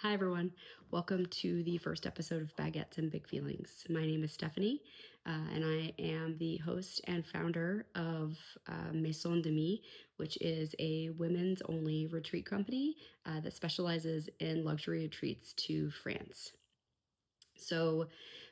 Hi, everyone. Welcome to the first episode of Baguettes and Big Feelings. My name is Stephanie, and I am the host and founder of Maison, which is a women's only retreat company that specializes in luxury retreats to France. So,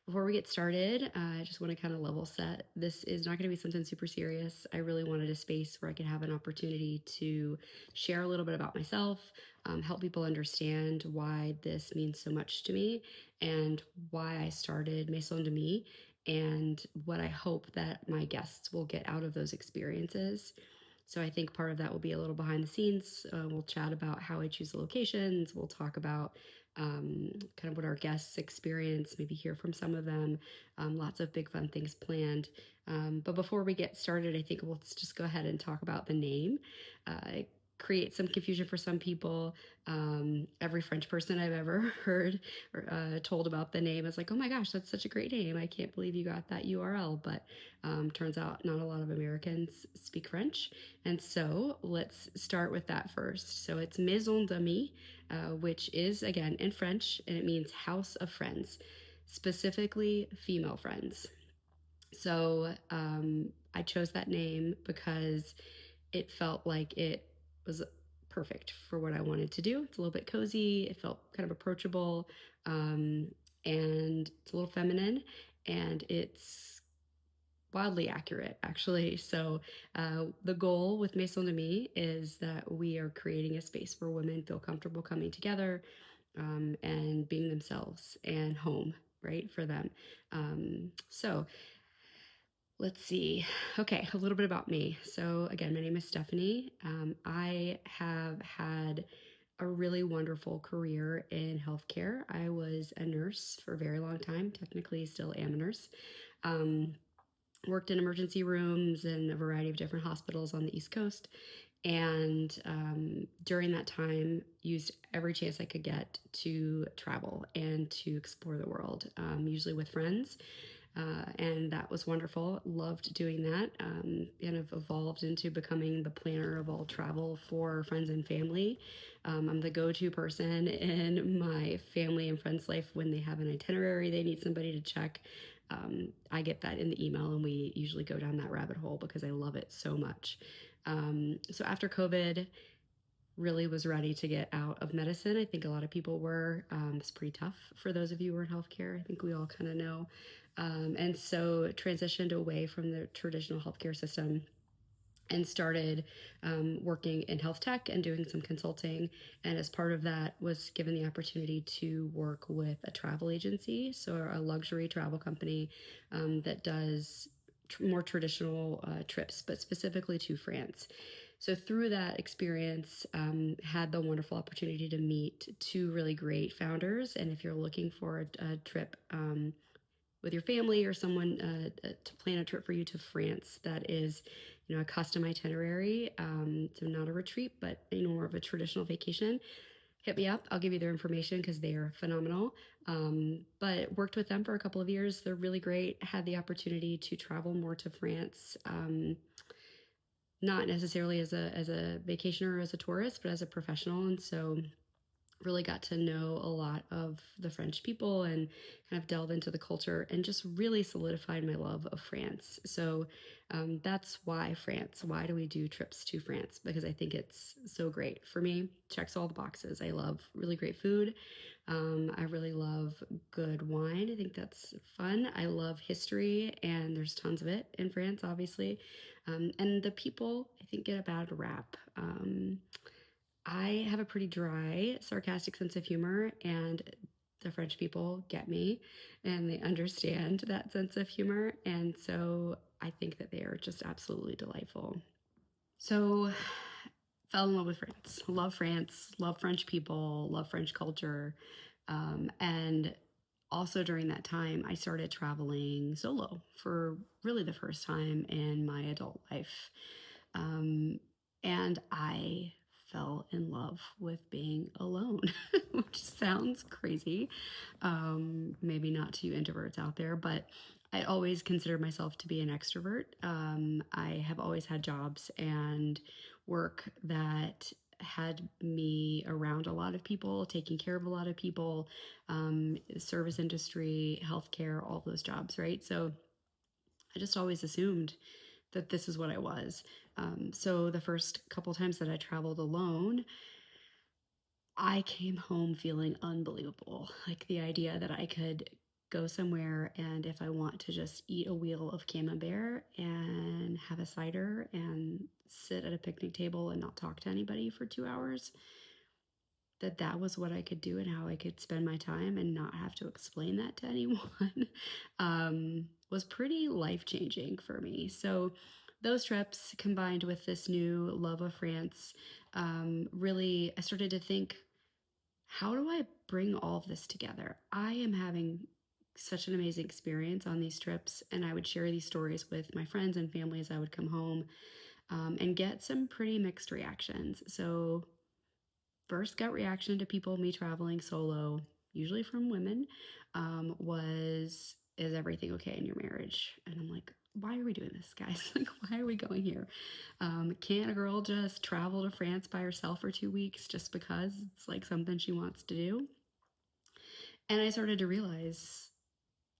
before we get started, I just want to kind of level set. This is not going to be something super serious. I really wanted a space where I could have an opportunity to share a little bit about myself, help people understand why this means so much to me, and why I started Maison, and what I hope that my guests will get out of those experiences. So I think part of that will be a little behind the scenes. We'll chat about how I choose the locations. We'll talk about kind of what our guests experience, maybe hear from some of them. Lots of big fun things planned. But before we get started, I think we'll just go ahead and talk about the name. It creates some confusion for some people. Every French person I've ever heard or told about the name is like, oh my gosh, that's such a great name. I can't believe you got that URL. But turns out not a lot of Americans speak French. And so let's start with that first. So it's Maison, which is, again, in French, and it means house of friends, specifically female friends. So I chose that name because it felt like it was perfect for what I wanted to do. It's a little bit cozy. It felt kind of approachable, and it's a little feminine, and it's wildly accurate, actually. So the goal with Maison is that we are creating a space where women feel comfortable coming together and being themselves, and home, right, for them. So let's see. Okay, a little bit about me. So, again, my name is Stephanie. I have had a really wonderful career in healthcare. I was a nurse for a very long time, technically, still am a nurse. Worked in emergency rooms in a variety of different hospitals on the East Coast. And during that time, used every chance I could get to travel and to explore the world, usually with friends. And that was wonderful. Loved doing that. Kind of evolved into becoming the planner of all travel for friends and family. I'm the go-to person in my family and friends' life when they have an itinerary they need somebody to check. I get that in the email, and we usually go down that rabbit hole because I love it so much. So after COVID, really was ready to get out of medicine. I think a lot of people were. It's pretty tough for those of you who are in healthcare. I think we all kind of know. And so transitioned away from the traditional healthcare system and started working in health tech and doing some consulting. And as part of that, was given the opportunity to work with a travel agency, so a luxury travel company that does more traditional trips, but specifically to France. So through that experience, had the wonderful opportunity to meet two really great founders. And if you're looking for a trip with your family or someone to plan a trip for you to France, that is, a custom itinerary, so not a retreat, but more of a traditional vacation, hit me up. I'll give you their information because they are phenomenal. But worked with them for a couple of years. They're really great. Had the opportunity to travel more to France, not necessarily as a vacationer or as a tourist, but as a professional. And so really got to know a lot of the French people and kind of delve into the culture, and just really solidified my love of France. So that's why France. Why do we do trips to France? Because I think it's so great. For me, checks all the boxes. I love really great food. I really love good wine. I think that's fun. I love history, and there's tons of it in France, obviously. And the people, I think, get a bad rap. I have a pretty dry, sarcastic sense of humor, and the French people get me and they understand that sense of humor. And so I think that they are just absolutely delightful. So, fell in love with France, love French people, love French culture. And also during that time, I started traveling solo for really the first time in my adult life. And I fell in love with being alone, which sounds crazy. Maybe not to you introverts out there, but I always considered myself to be an extrovert. I have always had jobs and work that had me around a lot of people, taking care of a lot of people, service industry, healthcare, all those jobs, right? So I just always assumed that this is what I was. So the first couple times that I traveled alone, I came home feeling unbelievable. Like the idea that I could go somewhere and if I want to just eat a wheel of camembert and have a cider and sit at a picnic table and not talk to anybody for 2 hours, that was what I could do and how I could spend my time and not have to explain that to anyone was pretty life changing for me. So those trips combined with this new love of France, really, I started to think, how do I bring all of this together? I am having such an amazing experience on these trips, and I would share these stories with my friends and family as I would come home, and get some pretty mixed reactions. So first gut reaction to people, me traveling solo, usually from women, was, is everything okay in your marriage? And I'm like, why are we doing this, guys? Like, why are we going here? Can't a girl just travel to France by herself for 2 weeks just because it's like something she wants to do? And I started to realize,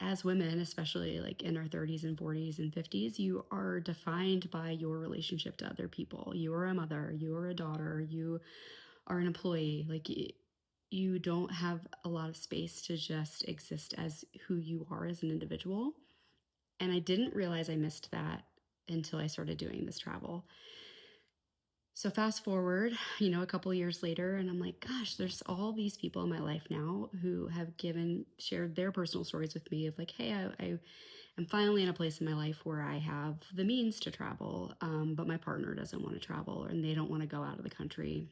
as women, especially like in our 30s and 40s and 50s, you are defined by your relationship to other people. You are a mother, you are a daughter, you are an employee. Like, you don't have a lot of space to just exist as who you are as an individual. And I didn't realize I missed that until I started doing this travel. So fast forward, a couple years later, and I'm like, gosh, there's all these people in my life now who have shared their personal stories with me of like, hey, I am finally in a place in my life where I have the means to travel, but my partner doesn't want to travel and they don't want to go out of the country.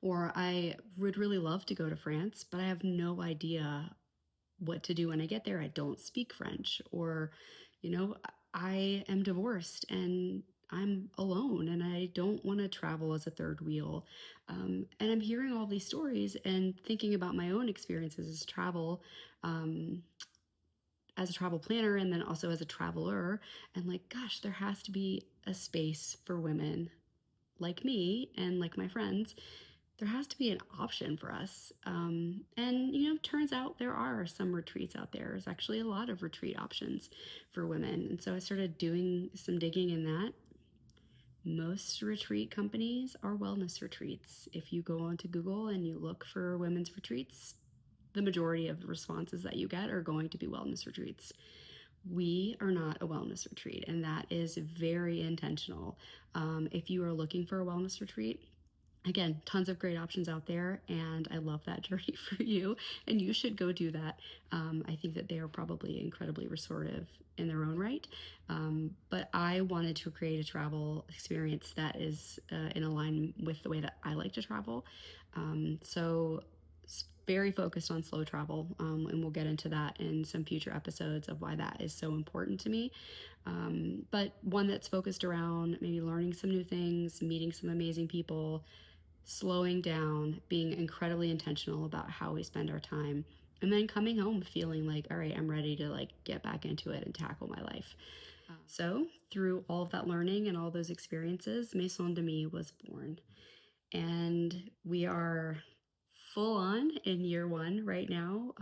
Or I would really love to go to France, but I have no idea what to do when I get there. I don't speak French. Or, you know, I am divorced and I'm alone and I don't want to travel as a third wheel. And I'm hearing all these stories and thinking about my own experiences um, as a travel planner and then also as a traveler. And like, gosh, there has to be a space for women like me and like my friends. There has to be an option for us. And, turns out there are some retreats out there. There's actually a lot of retreat options for women. And so I started doing some digging in that. Most retreat companies are wellness retreats. If you go onto Google and you look for women's retreats, the majority of the responses that you get are going to be wellness retreats. We are not a wellness retreat, and that is very intentional. If you are looking for a wellness retreat, again, tons of great options out there, and I love that journey for you, and you should go do that. I think that they are probably incredibly restorative in their own right, but I wanted to create a travel experience that is in alignment with the way that I like to travel. So very focused on slow travel, and we'll get into that in some future episodes of why that is so important to me. But one that's focused around maybe learning some new things, meeting some amazing people, slowing down, being incredibly intentional about how we spend our time, and then coming home feeling like, all right, I'm ready to like get back into it and tackle my life. So through all of that learning and all those experiences, Maison was born. And we are full on in year one right now,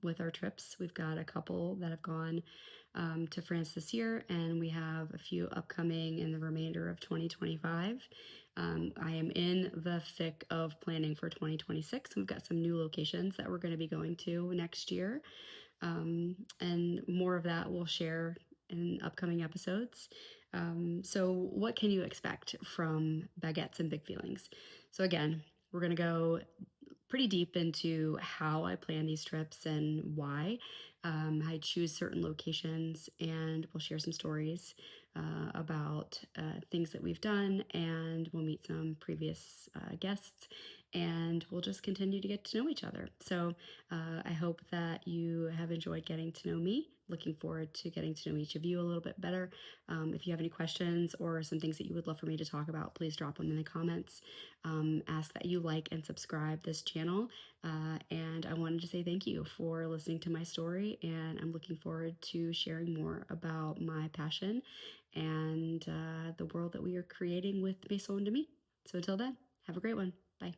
with our trips. We've got a couple that have gone to France this year, and we have a few upcoming in the remainder of 2025. I am in the thick of planning for 2026. We've got some new locations that we're going to be going to next year, and more of that we'll share in upcoming episodes. So, what can you expect from Baguettes and Big Feelings? So, again, we're going to go pretty deep into how I plan these trips and why. I choose certain locations, and we'll share some stories about things that we've done, and we'll meet some previous guests, and we'll just continue to get to know each other. So I hope that you have enjoyed getting to know me. Looking forward to getting to know each of you a little bit better. If you have any questions or some things that you would love for me to talk about, please drop them in the comments. Ask that you like and subscribe this channel. And I wanted to say thank you for listening to my story, and I'm looking forward to sharing more about my passion and the world that we are creating with Maison. So until then, Have a great one. Bye.